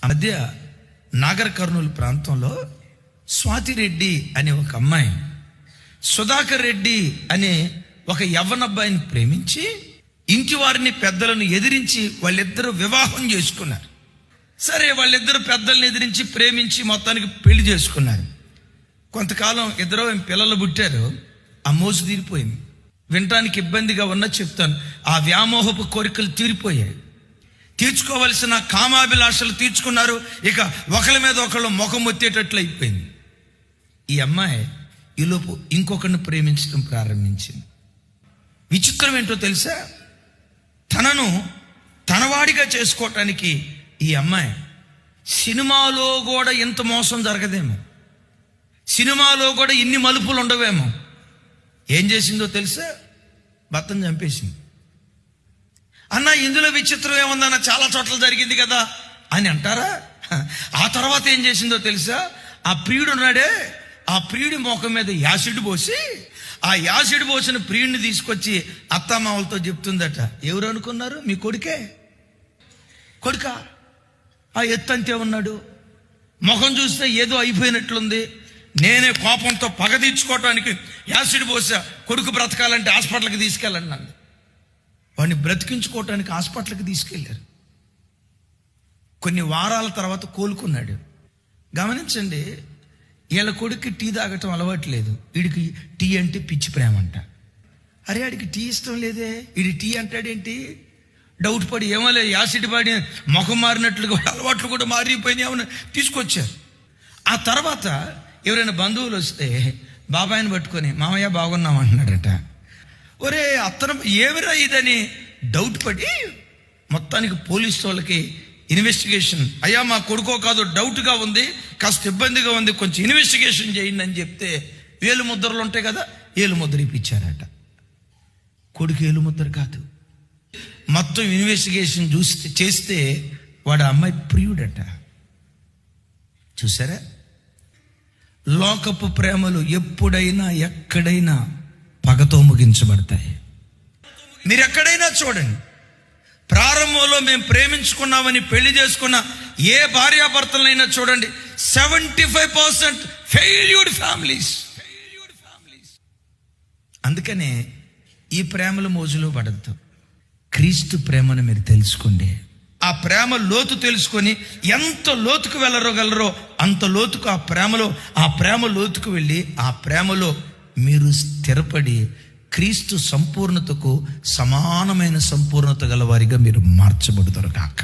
మధ్య నాగర్ కర్నూలు ప్రాంతంలో స్వాతిరెడ్డి అనే ఒక అమ్మాయి సుధాకర్ రెడ్డి అనే ఒక యవ్వనబ్బాయిని ప్రేమించి ఇంటి వారిని పెద్దలను ఎదిరించి వాళ్ళిద్దరూ వివాహం చేసుకున్నారు. సరే, వాళ్ళిద్దరు పెద్దలను ఎదిరించి ప్రేమించి మొత్తానికి పెళ్లి చేసుకున్నారు. కొంతకాలం ఇద్దరు పిల్లలు పుట్టారు. ఆ మోసు తీరిపోయింది. వినటానికి ఇబ్బందిగా ఉన్నా చెప్తాను. ఆ వ్యామోహపు కోరికలు తీరిపోయాయి. తీర్చుకోవలసిన కామాభిలాషలు తీర్చుకున్నారు. ఇక ఒకళ్ళ మీద ఒకళ్ళు ముఖం వచ్చేటట్లు అయిపోయింది. ఈ అమ్మాయి ఈలోపు ఇంకొకరిని ప్రేమించడం ప్రారంభించింది. విచిత్రం ఏంటో తెలుసా? తనను తనవాడిగా చేసుకోవటానికి ఈ అమ్మాయి సినిమాలో కూడా ఇంత మోసం జరగదేమో, సినిమాలో కూడా ఇన్ని మలుపులు ఉండవేమో. ఏం చేసిందో తెలుసా? భర్తను చంపేసింది. అన్న, ఇందులో విచిత్రం ఏముందన్న, చాలా చోట్ల జరిగింది కదా అని అంటారా? ఆ తర్వాత ఏం చేసిందో తెలుసా? ఆ ప్రియుడు ఉన్నాడే, ఆ ప్రియుడి ముఖం మీద యాసిడ్ పోసి, ఆ యాసిడ్ పోసిన ప్రియుడిని తీసుకొచ్చి అత్తామామలతో చెప్తుందట. ఎవరు అనుకున్నారు? మీ కొడుకే. కొడుక ఆ ఎత్తంతే ఉన్నాడు, ముఖం చూస్తే ఏదో అయిపోయినట్లుంది, నేనే కోపంతో పగ తీర్చుకోవటానికి యాసిడ్ పోసా, కొడుకు బ్రతకాలంటే హాస్పిటల్కి తీసుకెళ్ళండి అంది. వాడిని బ్రతికించుకోవటానికి హాస్పిటల్కి తీసుకెళ్ళారు. కొన్ని వారాల తర్వాత కోలుకున్నాడు. గమనించండి, వీళ్ళ కొడుక్కి టీ తాగటం అలవాటు లేదు. వీడికి టీ అంటే పిచ్చి ప్రేమ అంట. అరే, ఆడికి టీ ఇష్టం లేదే, వీడి టీ అంటాడేంటి? డౌట్ పడి ఏమో యాసిడ్ పడి ముఖం మారినట్లుగా అలవాట్లు కూడా మారిపోయినాయి ఏమన్నా తీసుకొచ్చారు. ఆ తర్వాత ఎవరైనా బంధువులు వస్తే బాబాయిని పట్టుకొని మామయ్య బాగున్నాం అంటున్నాడట. ఒరే అత్తను ఏమిరా ఇదని డౌట్ పడి మొత్తానికి పోలీసు వాళ్ళకి ఇన్వెస్టిగేషన్, అయ్యా మా కొడుకో కాదు డౌట్గా ఉంది, కాస్త ఇబ్బందిగా ఉంది, కొంచెం ఇన్వెస్టిగేషన్ చేయండి అని చెప్తే వేలు ముద్రలు ఉంటాయి కదా, ఏలు ముద్ర ఇప్పించారట. కొడుకు ఏలు ముద్ర కాదు, మొత్తం ఇన్వెస్టిగేషన్ చేస్తే వాడు అమ్మాయి ప్రియుడట. చూసారా? లోకపు ప్రేమలు ఎప్పుడైనా ఎక్కడైనా పగతో ముగించబడతాయి. మీరు ఎక్కడైనా చూడండి, ప్రారంభంలో మేము ప్రేమించుకున్నామని పెళ్లి చేసుకున్న ఏ భార్యాభర్తలైనా చూడండి, 75% ఫెయిల్యూర్డ్ ఫ్యామిలీస్. అందుకనే ఈ ప్రేమల మోజులో పడద్దు. క్రీస్తు ప్రేమను మీరు తెలుసుకోండి. ఆ ప్రేమ లోతు తెలుసుకొని ఎంత లోతుకు వెళ్ళగలరో అంత లోతుకు ఆ ప్రేమ లోతుకు వెళ్ళి ఆ ప్రేమలో మీరు స్థిరపడి క్రీస్తు సంపూర్ణతకు సమానమైన సంపూర్ణత గల వారిగా మీరు మార్చబడుతారు కాక.